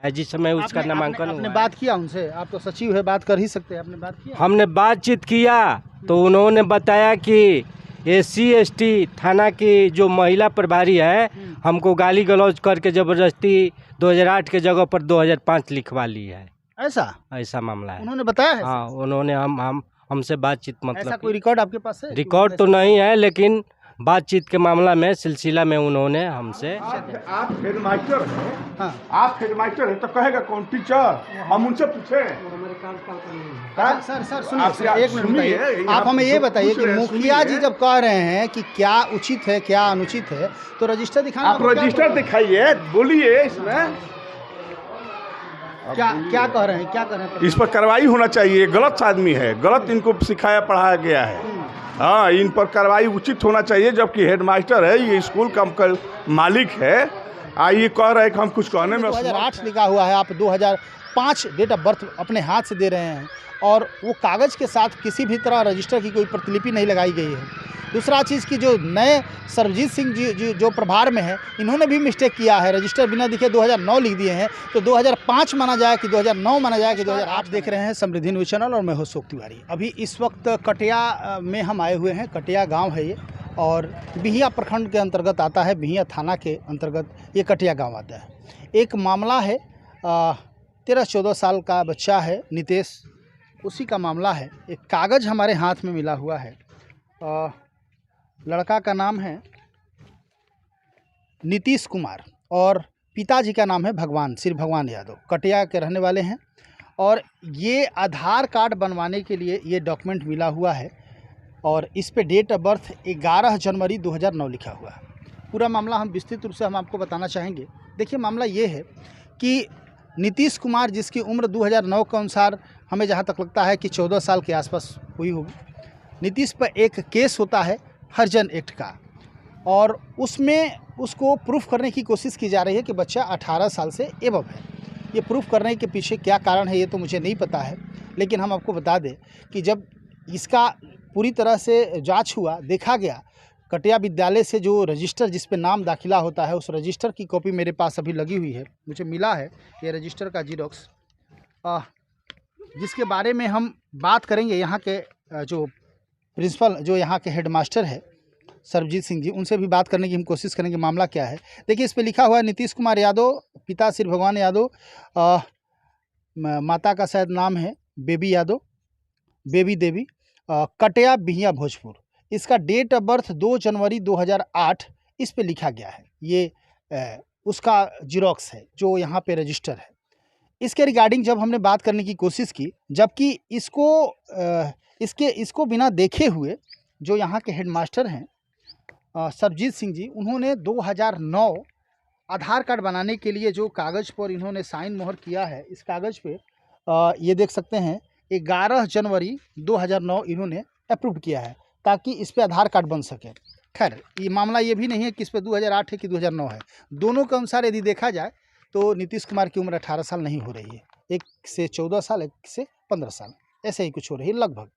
है जिस समय उसका नामांकन आपने हुआ बात किया उनसे? आप तो सचिव है, बात कर ही सकते हैं। आपने बात किया? हमने बातचीत किया तो उन्होंने बताया कि SC/ST थाना की जो महिला प्रभारी है हमको गाली गलौज करके ज़बरदस्ती 2008 के जगह पर 2005 लिखवा ली है। ऐसा मामला है। उन्होंने बताया है? हाँ, उन्होंने हमसे बातचीत ऐसा मतलब कोई रिकॉर्ड आपके पास है? रिकॉर्ड तो नहीं है, लेकिन बातचीत के मामला में सिलसिला में उन्होंने हमसे आप हेडमास्टर हैं। हाँ। आप हेडमास्टर हैं तो कहेगा कौन टीचर? हम उनसे पूछे। सर सुनिए, एक मिनट बताइए। आप हमें ये बताइए कि मुखिया जी जब कह रहे हैं कि क्या उचित है क्या अनुचित है, तो रजिस्टर दिखाना। आप रजिस्टर दिखाइए, बोलिए इसमें क्या कह रहे हैं, क्या कह रहे हैं? इस पर कार्रवाई होना चाहिए। गलत आदमी है, गलत इनको सिखाया पढ़ाया गया है। हाँ, इन पर कार्रवाई उचित होना चाहिए। जबकि हेडमास्टर है, ये स्कूल का मालिक है। ये कह रहे हैं कि हम कुछ कहने में 2008 लिखा हुआ है, आप 2005 डेट ऑफ बर्थ अपने हाथ से दे रहे हैं और वो कागज़ के साथ किसी भी तरह रजिस्टर की कोई प्रतिलिपि नहीं लगाई गई है। दूसरा चीज़ की जो नए सरबजीत सिंह जी जो प्रभार में है, इन्होंने भी मिस्टेक किया है। रजिस्टर बिना दिखे 2009 लिख दिए हैं, तो 2005 माना जाए कि 2009 माना जाए कि 2008? देख रहे हैं समृद्धि न्यूज़ चैनल और मैं हूं अशोक तिवारी। अभी इस वक्त कटिया में हम आए हुए हैं। कटिया गांव है ये, और बिहिया प्रखंड के अंतर्गत आता है। बिहिया थाना के अंतर्गत ये कटिया गांव आता है। एक मामला है, 13-14 साल का बच्चा है नितेश, उसी का मामला है। एक कागज़ हमारे हाथ में मिला हुआ है। लड़का का नाम है नीतीश कुमार और पिताजी का नाम है भगवान, श्री भगवान यादव। कटिया के रहने वाले हैं और ये आधार कार्ड बनवाने के लिए ये डॉक्यूमेंट मिला हुआ है और इस पे डेट ऑफ बर्थ 11 जनवरी 2009 लिखा हुआ है। पूरा मामला हम विस्तृत रूप से हम आपको बताना चाहेंगे। देखिए, मामला ये है कि नीतीश कुमार, जिसकी उम्र 2009 के अनुसार हमें जहाँ तक लगता है कि 14 साल के आसपास हुई होगी, नीतीश पर एक केस होता है हरिजन एक्ट का, और उसमें उसको प्रूफ करने की कोशिश की जा रही है कि बच्चा 18 साल से एबव है। ये प्रूफ करने के पीछे क्या कारण है ये तो मुझे नहीं पता है, लेकिन हम आपको बता दें कि जब इसका पूरी तरह से जांच हुआ, देखा गया, कटिया विद्यालय से जो रजिस्टर जिस पे नाम दाखिला होता है, उस रजिस्टर की कॉपी मेरे पास अभी लगी हुई है, मुझे मिला है ये रजिस्टर का जीरोक्स, जिसके बारे में हम बात करेंगे। यहाँ के जो प्रिंसिपल, जो यहाँ के हेडमास्टर है सरबजीत सिंह जी, उनसे भी बात करने की हम कोशिश करेंगे मामला क्या है। देखिए, इस पे लिखा हुआ है नीतीश कुमार यादव, पिता श्री भगवान यादव, माता का शायद नाम है बेबी यादव, बेबी देवी, कटिया बिहिया भोजपुर। इसका डेट ऑफ बर्थ 2 जनवरी 2008 इस पे लिखा गया है। ये उसका जीरोक्स है जो यहाँ पे रजिस्टर है। इसके रिगार्डिंग जब हमने बात करने की कोशिश की, जबकि इसको बिना देखे हुए जो यहाँ के हेडमास्टर हैं सरबजीत सिंह जी, उन्होंने 2009 आधार कार्ड बनाने के लिए जो कागज़ पर इन्होंने साइन मोहर किया है, इस कागज़ पे ये देख सकते हैं 11 जनवरी 2009 इन्होंने अप्रूव किया है ताकि इस पे आधार कार्ड बन सके। खैर, ये मामला ये भी नहीं है कि इस पे 2008 है कि 2009 है। दोनों के अनुसार यदि देखा जाए तो नीतीश कुमार की उम्र 18 साल नहीं हो रही है, एक से 14 साल, एक से 15 साल, ऐसे ही कुछ हो रही है लगभग।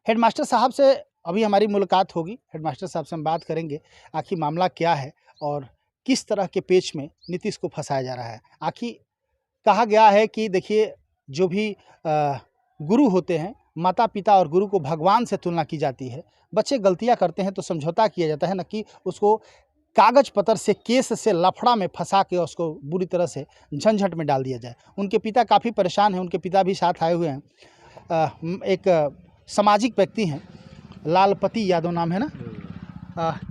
हेडमास्टर साहब से अभी हमारी मुलाकात होगी। हेडमास्टर साहब से हम बात करेंगे आखिर मामला क्या है और किस तरह के पेच में नीतीश को फंसाया जा रहा है। आखिर कहा गया है कि देखिए, जो भी गुरु होते हैं, माता पिता और गुरु को भगवान से तुलना की जाती है। बच्चे गलतियां करते हैं तो समझौता किया जाता है, न कि उसको कागज पत्र से, केस से, लफड़ा में फंसा के उसको बुरी तरह से झंझट में डाल दिया जाए। उनके पिता काफ़ी परेशान हैं, उनके पिता भी साथ आए हुए हैं। एक सामाजिक व्यक्ति हैं, लालपति यादव नाम है ना।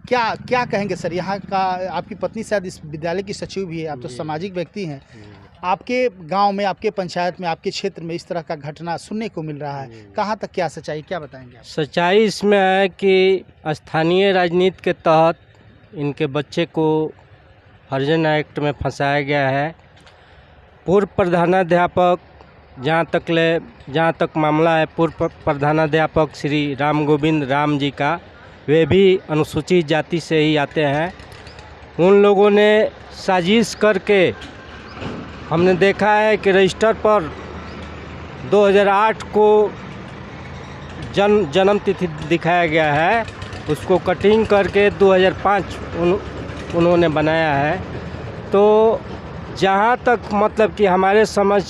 क्या कहेंगे सर, यहाँ का आपकी पत्नी शायद इस विद्यालय की सचिव भी है, आप तो सामाजिक व्यक्ति हैं। आपके गांव में, आपके पंचायत में, आपके क्षेत्र में इस तरह का घटना सुनने को मिल रहा है, कहाँ तक क्या सच्चाई, क्या बताएंगे आप? सच्चाई इसमें है कि स्थानीय राजनीति के तहत इनके बच्चे को हरिजन एक्ट में फंसाया गया है। पूर्व प्रधानाध्यापक, जहाँ तक मामला है, पूर्व प्रधानाध्यापक श्री राम गोविंद राम जी का, वे भी अनुसूचित जाति से ही आते हैं। उन लोगों ने साजिश करके, हमने देखा है कि रजिस्टर पर 2008 को जन्म तिथि दिखाया गया है, उसको कटिंग करके 2005 उन्होंने बनाया है। तो जहाँ तक मतलब कि हमारे समझ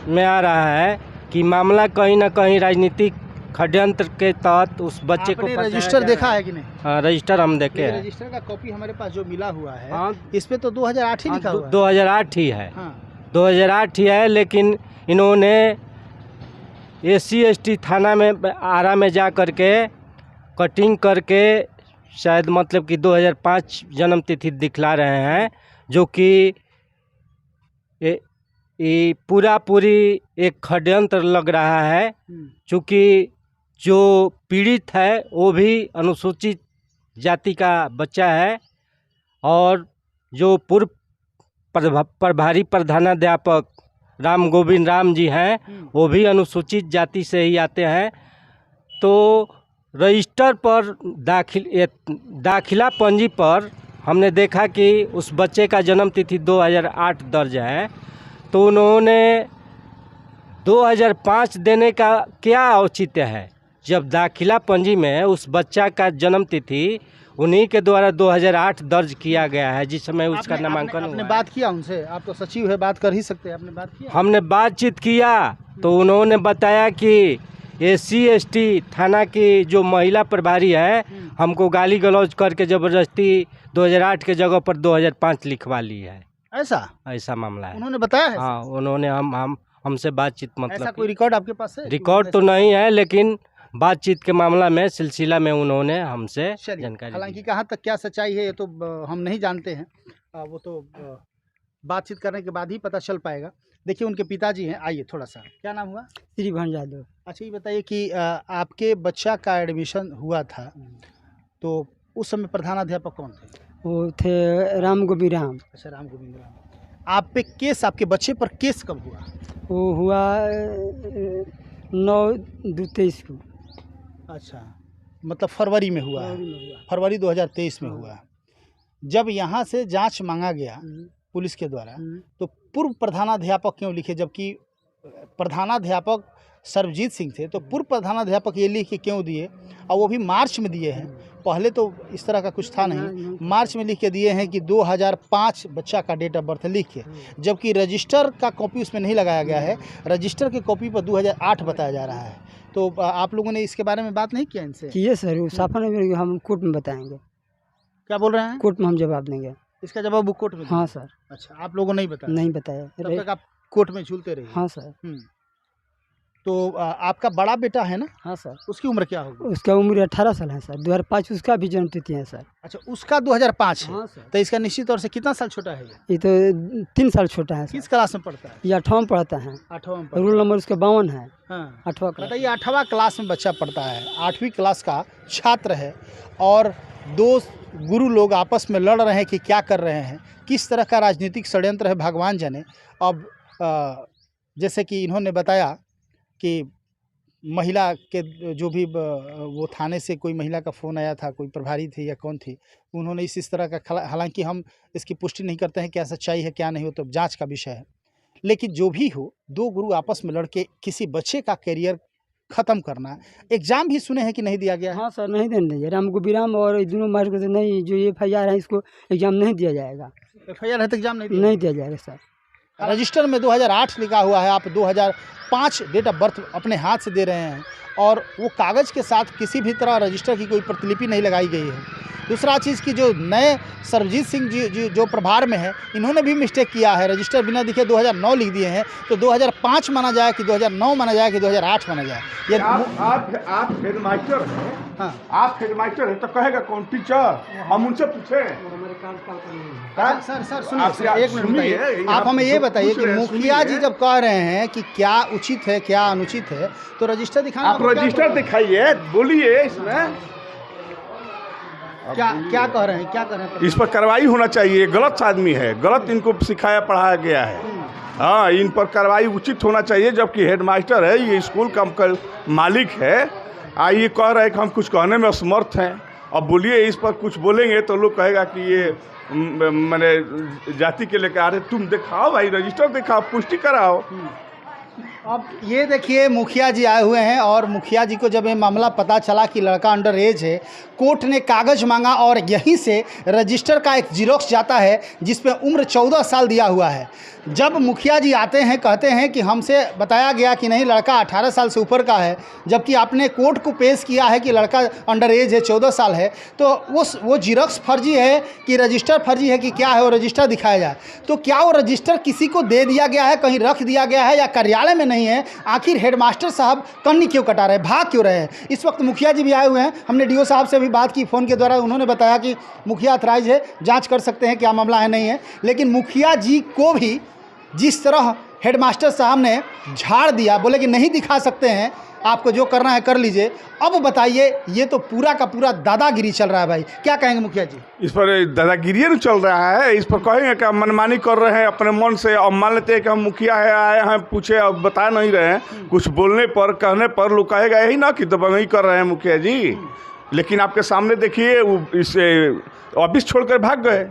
में आ रहा है कि मामला कहीं ना कहीं राजनीतिक षड्यंत्र के तहत उस बच्चे को आपने फंसाया रजिस्टर जा देखा रहा है कि नहीं? हाँ, रजिस्टर हम देखे ये हैं। रजिस्टर का कॉपी हमारे पास जो मिला हुआ है, हाँ, इस पे तो 2008 ही लिखा हुआ है। 2008 ही है। हाँ 2008 ही है, लेकिन इन्होंने SC/ST थाना में आरा में जा कर के कटिंग करके शायद मतलब कि 2005 जन्म तिथि दिखला रहे हैं, जो कि ये पूरी एक षड्यंत्र लग रहा है। चूँकि जो पीड़ित है वो भी अनुसूचित जाति का बच्चा है और जो पूर्व प्रभारी प्रधानाध्यापक राम गोविंद राम जी हैं वो भी अनुसूचित जाति से ही आते हैं। तो रजिस्टर पर दाखिला पंजी पर हमने देखा कि उस बच्चे का जन्म तिथि 2008 दर्ज है। तो उन्होंने 2005 देने का क्या औचित्य है, जब दाखिला पंजी में उस बच्चा का जन्म तिथि उन्हीं के द्वारा 2008 दर्ज किया गया है, जिस समय उसका नामांकन हुआ आपने है। बात किया उनसे? आप तो सचिव है, बात कर ही सकते हैं। आपने बात किया? हमने बातचीत किया तो उन्होंने बताया कि SC/ST थाना की जो महिला प्रभारी है हमको गाली गलौज करके ज़बरदस्ती 2008 के जगह पर 2005 लिखवा ली है। ऐसा मामला है। उन्होंने बताया है? हाँ, उन्होंने हमसे बातचीत ऐसा मतलब कोई रिकॉर्ड आपके पास है? रिकॉर्ड तो नहीं है, लेकिन बातचीत के मामला में सिलसिला में उन्होंने हमसे जानकारी हालांकि दी। कहाँ तक क्या सच्चाई है ये तो हम नहीं जानते हैं, वो तो बातचीत करने के बाद ही पता चल पाएगा। देखिए उनके पिताजी हैं, आइए थोड़ा सा। क्या नाम हुआ? श्री भान यादव। अच्छा ये बताइए कि आपके बच्चा का एडमिशन हुआ था तो उस समय प्रधानाध्यापक कौन थे? वो थे राम गोविंद राम। अच्छा, राम गोविंद राम। आप पे केस, आपके बच्चे पर केस कब हुआ? वो हुआ 9/2/23 को। अच्छा, मतलब फरवरी में हुआ है। फरवरी 2023 में हुआ। जब यहाँ से जांच मांगा गया पुलिस के द्वारा तो पूर्व प्रधानाध्यापक क्यों लिखे, जबकि प्रधानाध्यापक सर्वजीत सिंह थे? तो पूर्व प्रधानाध्यापक ये लिख के क्यों दिए, और वो भी मार्च में दिए हैं? पहले तो इस तरह का कुछ था नहीं, मार्च में लिख के दिए हैं कि 2005 बच्चा का डेट ऑफ बर्थ लिख के, जबकि रजिस्टर का कॉपी उसमें नहीं लगाया गया है। रजिस्टर के कॉपी पर 2008 बताया जा रहा है। तो आप लोगों ने इसके बारे में बात नहीं किया इनसे? किए सर, वो साफा नहीं, हम कोर्ट में बताएंगे। क्या बोल रहे हैं? कोर्ट में हम जवाब देंगे। इसका जवाब वो कोर्ट में हाँ सर। अच्छा, आप लोगों ने नहीं बताया? नहीं बताया। तब तक आप कोर्ट में झूलते रहे? हाँ सर। तो आपका बड़ा बेटा है ना? हाँ सर। उसकी उम्र क्या होगी? उसका उम्र 18 साल है सर। 2005 उसका भी जन्म तिथि है सर। अच्छा, उसका 2005 है। हाँ सर। तो इसका निश्चित तौर से कितना साल छोटा है ये? ये तो 3 साल छोटा है सर। किस क्लास में पढ़ता है? ये 8वां में पढ़ता है। 8वां में पढ़ता रोल नंबर उसका 52 है। हाँ, 8वां क्लास। बताइए 8वां क्लास में बच्चा पढ़ता है, 8वीं क्लास का छात्र है, और दो गुरु लोग आपस में लड़ रहे हैं कि क्या कर रहे हैं, किस तरह का राजनीतिक षड्यंत्र है भगवान जाने। अब जैसे कि इन्होंने बताया कि महिला के जो भी वो थाने से कोई महिला का फ़ोन आया था, कोई प्रभारी थी या कौन थी, उन्होंने इस तरह का, हालांकि हम इसकी पुष्टि नहीं करते हैं क्या सच्चाई है क्या नहीं हो, तो जांच का विषय है। लेकिन जो भी हो, दो गुरु आपस में लड़के किसी बच्चे का करियर ख़त्म करना, एग्ज़ाम भी सुने हैं कि नहीं दिया गया है? हाँ सर, नहीं देने दीजिए। राम गोविंद राम और दोनों मार्ग से नहीं, जो FIR है इसको एग्जाम नहीं दिया जाएगा। FIR है तो एग्ज़ाम नहीं दिया जाएगा सर। रजिस्टर में 2008 लिखा हुआ है, आप 2005 डेट ऑफ बर्थ अपने हाथ से दे रहे हैं, और वो कागज़ के साथ किसी भी तरह रजिस्टर की कोई प्रतिलिपि नहीं लगाई गई है। दूसरा चीज़ की जो नए सर्वजीत सिंह जी जो प्रभार में है, इन्होंने भी मिस्टेक किया है, रजिस्टर बिना दिखे 2009 लिख दिए हैं। तो 2005 माना जाए कि 2009 माना जाए कि 2008 माना जाए? ये आप हेडमास्टर हैं। हाँ, आप हेडमास्टर हैं तो कहेगा कौन टीचर? हम उनसे पूछे? सर सुनिए, एक मिनट बताइए। आप हमें ये बताइए कि मुखिया जी जब कह रहे हैं कि क्या उचित है क्या अनुचित है, तो रजिस्टर दिखाना। आप रजिस्टर दिखाइए, बोलिए इसमें क्या कह रहे हैं, क्या कह रहे हैं? इस पर कार्रवाई होना चाहिए। गलत आदमी है, गलत इनको सिखाया पढ़ाया गया है। हाँ, इन पर कार्रवाई उचित होना चाहिए, जबकि हेडमास्टर है, ये स्कूल का मालिक है। ये कह रहे हैं कि हम कुछ कहने में असमर्थ हैं। अब बोलिए, इस पर कुछ बोलेंगे तो लोग कहेगा कि ये मैंने जाति के लेकर आ रहे। तुम दिखाओ भाई, रजिस्टर दिखाओ, पुष्टि कराओ। अब ये देखिए मुखिया जी आए हुए हैं और मुखिया जी को जब ये मामला पता चला कि लड़का अंडर एज है, कोर्ट ने कागज़ मांगा और यहीं से रजिस्टर का एक जीरोक्स जाता है जिस पे उम्र 14 साल दिया हुआ है। जब मुखिया जी आते हैं कहते हैं कि हमसे बताया गया कि नहीं लड़का 18 साल से ऊपर का है, जबकि आपने कोर्ट को पेश किया है कि लड़का अंडर एज है, 14 साल है, तो वो जीरोक्स फर्जी है कि रजिस्टर फर्जी है कि क्या है, वो रजिस्टर दिखाया जाए। तो क्या वो रजिस्टर किसी को दे दिया गया है, कहीं रख दिया गया है या कार्यालय में नहीं है? आखिर हेडमास्टर साहब कन्नी क्यों कटा रहे, भाग क्यों रहे हैं? इस वक्त मुखिया जी भी आए हुए हैं। हमने डीओ साहब से भी बात की फ़ोन के द्वारा, उन्होंने बताया कि मुखिया अथराइज है, जांच कर सकते हैं क्या मामला है नहीं है। लेकिन मुखिया जी को भी जिस तरह हेडमास्टर साहब ने झाड़ दिया, बोले कि नहीं दिखा सकते हैं, आपको जो करना है कर लीजिए। अब बताइए, ये तो पूरा का पूरा दादागिरी चल रहा है भाई, क्या कहेंगे मुखिया जी? इस पर दादागिरी नहीं चल रहा है, इस पर कहेंगे कि हम मनमानी कर रहे हैं अपने मन से, और मान लेते हैं कि हम मुखिया है आए हैं पूछे और बता नहीं रहे हैं। कुछ बोलने पर कहने पर लोग कहेगा यही ना कि दबंगई कर रहे हैं मुखिया जी। लेकिन आपके सामने देखिए इसे ऑफिस छोड़कर भाग गए।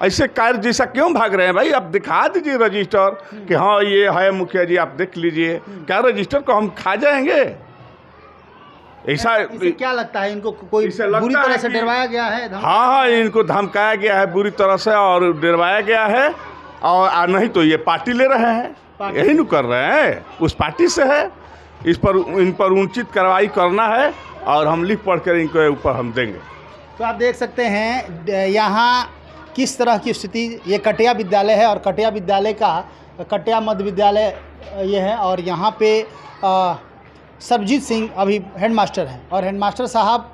ऐसे कार्य जैसा क्यों भाग रहे हैं भाई? आप दिखा दीजिए रजिस्टर कि हाँ ये है मुखिया जी, आप देख लीजिए। क्या रजिस्टर को हम खा जाएंगे? ऐसा इसे क्या लगता है, इनको कोई बुरी तरह से डरवाया गया है? हाँ, इनको धमकाया गया है बुरी तरह से और डरवाया गया है। और नहीं तो ये पार्टी ले रहे हैं, यही नहीं कर रहे हैं, उस पार्टी से है। इन पर उचित कार्रवाई करना है और हम लिख पढ़ कर इनके ऊपर हम देंगे। तो आप देख सकते हैं यहाँ किस तरह की स्थिति, ये कटिया विद्यालय है और कटिया विद्यालय का कटिया मध्य विद्यालय ये है और यहाँ पे सरबजीत सिंह अभी हेडमास्टर हैं और हेडमास्टर साहब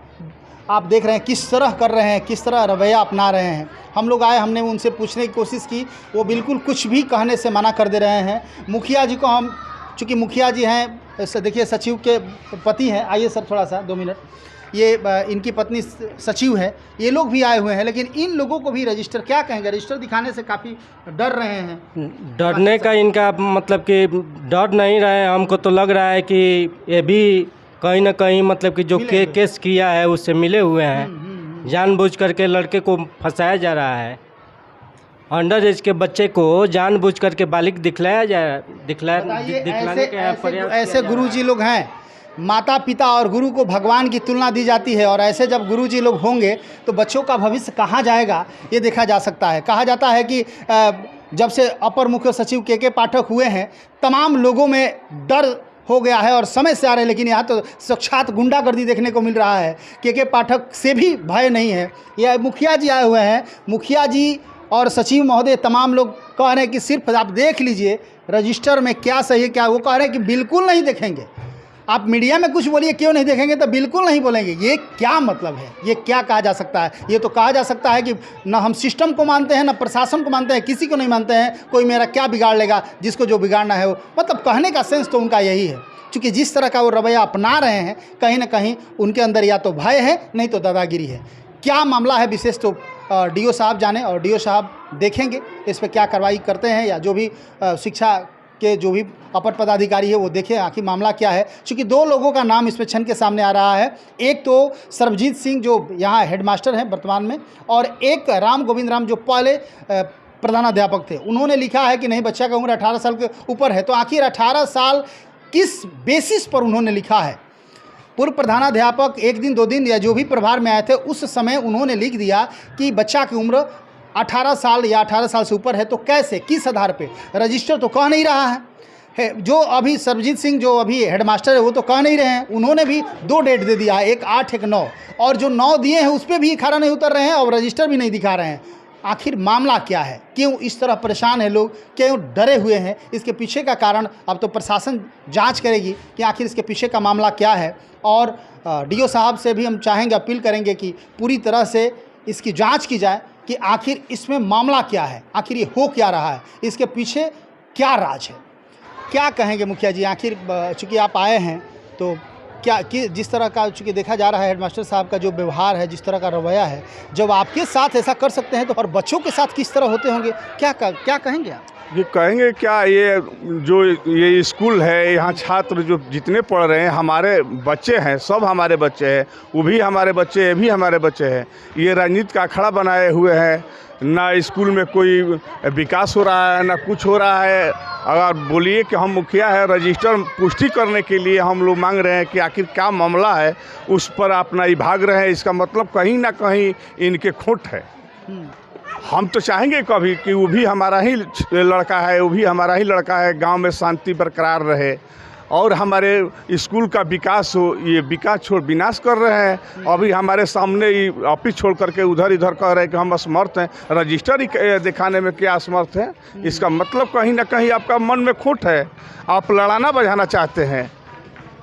आप देख रहे हैं किस तरह कर रहे हैं, किस तरह रवैया अपना रहे हैं। हम लोग आए, हमने उनसे पूछने की कोशिश की, वो बिल्कुल कुछ भी कहने से मना कर दे रहे हैं। मुखिया जी को हम, चूँकि मुखिया जी हैं, देखिए सचिव के पति हैं, आइए सर थोड़ा सा 2 मिनट, ये इनकी पत्नी सचिव है, ये लोग भी आए हुए हैं, लेकिन इन लोगों को भी रजिस्टर, क्या कहेंगे, रजिस्टर दिखाने से काफ़ी डर रहे हैं। डरने का इनका मतलब कि डर नहीं रहे हैं। हमको तो लग रहा है कि ये भी कहीं ना कहीं मतलब कि जो केस किया है उससे मिले हुए हैं। जानबूझ करके लड़के को फंसाया जा रहा है। अंडर एज के बच्चे को जानबूझ करके बालिग दिखलाने का ऐसे गुरुजी लोग हैं, माता पिता और गुरु को भगवान की तुलना दी जाती है और ऐसे जब गुरुजी लोग होंगे तो बच्चों का भविष्य कहाँ जाएगा ये देखा जा सकता है। कहा जाता है कि जब से अपर मुख्य सचिव के पाठक हुए हैं तमाम लोगों में डर हो गया है और समय से आ रहे हैं, लेकिन यहाँ तो साक्षात गुंडागर्दी देखने को मिल रहा है। के पाठक से भी भय नहीं है। यह मुखिया जी आए हुए हैं, मुखिया जी और सचिव महोदय तमाम लोग कह रहे हैं कि सिर्फ आप देख लीजिए रजिस्टर में क्या सही है क्या। वो कह रहे हैं कि बिल्कुल नहीं देखेंगे। आप मीडिया में कुछ बोलिए क्यों नहीं देखेंगे, तो बिल्कुल नहीं बोलेंगे। ये क्या मतलब है, ये क्या कहा जा सकता है? ये तो कहा जा सकता है कि न हम सिस्टम को मानते हैं, न प्रशासन को मानते हैं, किसी को नहीं मानते हैं। कोई मेरा क्या बिगाड़ लेगा, जिसको जो बिगाड़ना है वो, मतलब कहने का सेंस तो उनका यही है। क्योंकि जिस तरह का वो रवैया अपना रहे हैं, कहीं ना कहीं उनके अंदर या तो भय है, नहीं तो दादागिरी है। क्या मामला है विशेष तो डीओ साहब जाने और डीओ साहब देखेंगे इस पर क्या कार्रवाई करते हैं, या जो भी शिक्षा के जो भी अपर पदाधिकारी है वो देखें आखिर मामला क्या है। क्योंकि 2 लोगों का नाम इसमें छन के सामने आ रहा है। एक तो सरबजीत सिंह जो यहाँ हेडमास्टर हैं वर्तमान में, और एक राम गोविंद राम जो पहले प्रधानाध्यापक थे। उन्होंने लिखा है कि नहीं बच्चा का उम्र 18 साल के ऊपर है। तो आखिर 18 साल किस बेसिस पर उन्होंने लिखा है? पूर्व प्रधानाध्यापक 1 दिन 2 दिन या जो भी प्रभार में आए थे उस समय उन्होंने लिख दिया कि बच्चा की उम्र 18 साल या 18 साल से ऊपर है। तो कैसे, किस आधार पे? रजिस्टर तो कह नहीं रहा है। जो अभी सरबजीत सिंह जो अभी हेडमास्टर है वो तो कह नहीं रहे हैं। उन्होंने भी 2 डेट दे दिया है, एक 8 एक 9, और जो 9 दिए हैं उस पर भी खरा नहीं उतर रहे हैं और रजिस्टर भी नहीं दिखा रहे हैं। आखिर मामला क्या है, क्यों इस तरह परेशान है लोग, क्यों डरे हुए हैं? इसके पीछे का कारण अब तो प्रशासन जांच करेगी कि आखिर इसके पीछे का मामला क्या है। और डीओ साहब से भी हम चाहेंगे, अपील करेंगे कि पूरी तरह से इसकी जांच की जाए कि आखिर इसमें मामला क्या है, आखिर ये हो क्या रहा है, इसके पीछे क्या राज है। क्या कहेंगे मुखिया जी? आखिर चूँकि आप आए हैं तो क्या कि जिस तरह का चूँकि देखा जा रहा है हेडमास्टर साहब का जो व्यवहार है, जिस तरह का रवैया है, जब आपके साथ ऐसा कर सकते हैं तो और बच्चों के साथ किस तरह होते होंगे, क्या कहेंगे आप? ये कहेंगे क्या, ये जो ये स्कूल है, यहाँ छात्र जो जितने पढ़ रहे हैं हमारे बच्चे हैं, सब हमारे बच्चे हैं, वो भी हमारे बच्चे, ये भी हमारे बच्चे हैं। ये राजनीति का अखाड़ा बनाए हुए हैं, ना स्कूल में कोई विकास हो रहा है ना कुछ हो रहा है। अगर बोलिए कि हम मुखिया है, रजिस्टर पुष्टि करने के लिए हम लोग मांग रहे हैं कि आखिर क्या मामला है, उस पर अपना ही भाग रहे हैं। इसका मतलब कहीं ना कहीं इनके खोट है। हम तो चाहेंगे कभी कि वो भी हमारा ही लड़का है, वो भी हमारा ही लड़का है, गांव में शांति बरकरार रहे और हमारे स्कूल का विकास हो। ये विकास छोड़ विनाश कर रहे हैं। अभी हमारे सामने ही ऑफिस छोड़ करके उधर इधर कह रहे हैं कि हम असमर्थ हैं। रजिस्टर ही दिखाने में क्या असमर्थ है? इसका मतलब कहीं ना कहीं आपका मन में खोट है, आप लड़ाना बजाना चाहते हैं।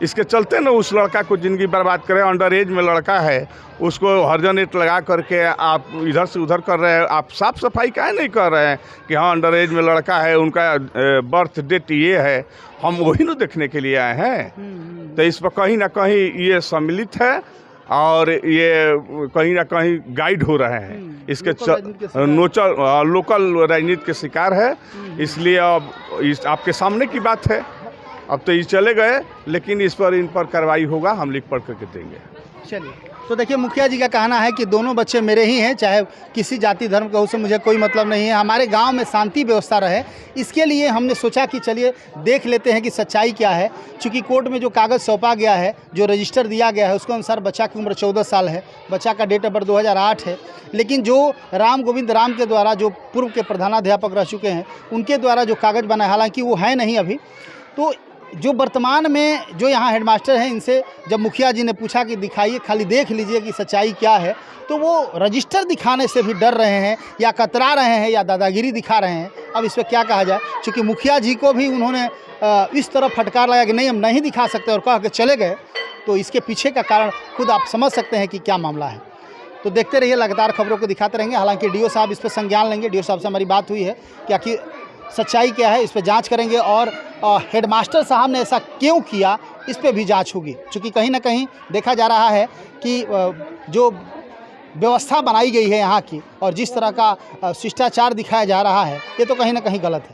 इसके चलते ना उस लड़का को ज़िंदगी बर्बाद करें। अंडर एज में लड़का है, उसको हर्जनेट लगा करके आप इधर से उधर कर रहे हैं। आप साफ सफाई काहे नहीं कर रहे हैं कि हाँ अंडर एज में लड़का है, उनका बर्थ डेट ये है, हम वही ना देखने के लिए आए हैं। तो इस पर कहीं ना कहीं ये सम्मिलित है और ये कहीं ना कहीं गाइड हो रहे हैं। इसके लोकल राजनीति के शिकार है। इसलिए अब आपके सामने की बात है। अब तो ये चले गए, लेकिन इस पर इन पर कार्रवाई होगा, हम लिख पढ़ करके देंगे। चलिए, तो देखिए मुखिया जी का कहना है कि दोनों बच्चे मेरे ही हैं, चाहे किसी जाति धर्म का, उससे मुझे कोई मतलब नहीं है। हमारे गांव में शांति व्यवस्था रहे, इसके लिए हमने सोचा कि चलिए देख लेते हैं कि सच्चाई क्या है। चूँकि कोर्ट में जो कागज़ सौंपा गया है, जो रजिस्टर दिया गया है, उसके अनुसार बच्चा की उम्र 14 साल है, बच्चा का डेट ऑफ बर्थ 2008 है। लेकिन जो राम गोविंद राम के द्वारा, जो पूर्व के प्रधानाध्यापक रह चुके हैं, उनके द्वारा जो कागज़ बना है, हालाँकि वो है नहीं अभी, तो जो वर्तमान में जो यहाँ हेडमास्टर हैं, इनसे जब मुखिया जी ने पूछा कि दिखाइए, खाली देख लीजिए कि सच्चाई क्या है, तो वो रजिस्टर दिखाने से भी डर रहे हैं, या कतरा रहे हैं, या दादागिरी दिखा रहे हैं। अब इस पर क्या कहा जाए, क्योंकि मुखिया जी को भी उन्होंने इस तरह फटकार लगाया कि नहीं हम नहीं दिखा सकते और कह के चले गए। तो इसके पीछे का कारण खुद आप समझ सकते हैं कि क्या मामला है। तो देखते रहिए, लगातार खबरों को दिखाते रहेंगे। हालांकि डीओ साहब इस पर संज्ञान लेंगे। डीओ साहब से हमारी बात हुई है कि आखिर सच्चाई क्या है, इस पर जांच करेंगे और हेडमास्टर साहब ने ऐसा क्यों किया, इस पर भी जांच होगी। क्योंकि कहीं ना कहीं देखा जा रहा है कि जो व्यवस्था बनाई गई है यहाँ की और जिस तरह का शिष्टाचार दिखाया जा रहा है, ये तो कहीं ना कहीं गलत है।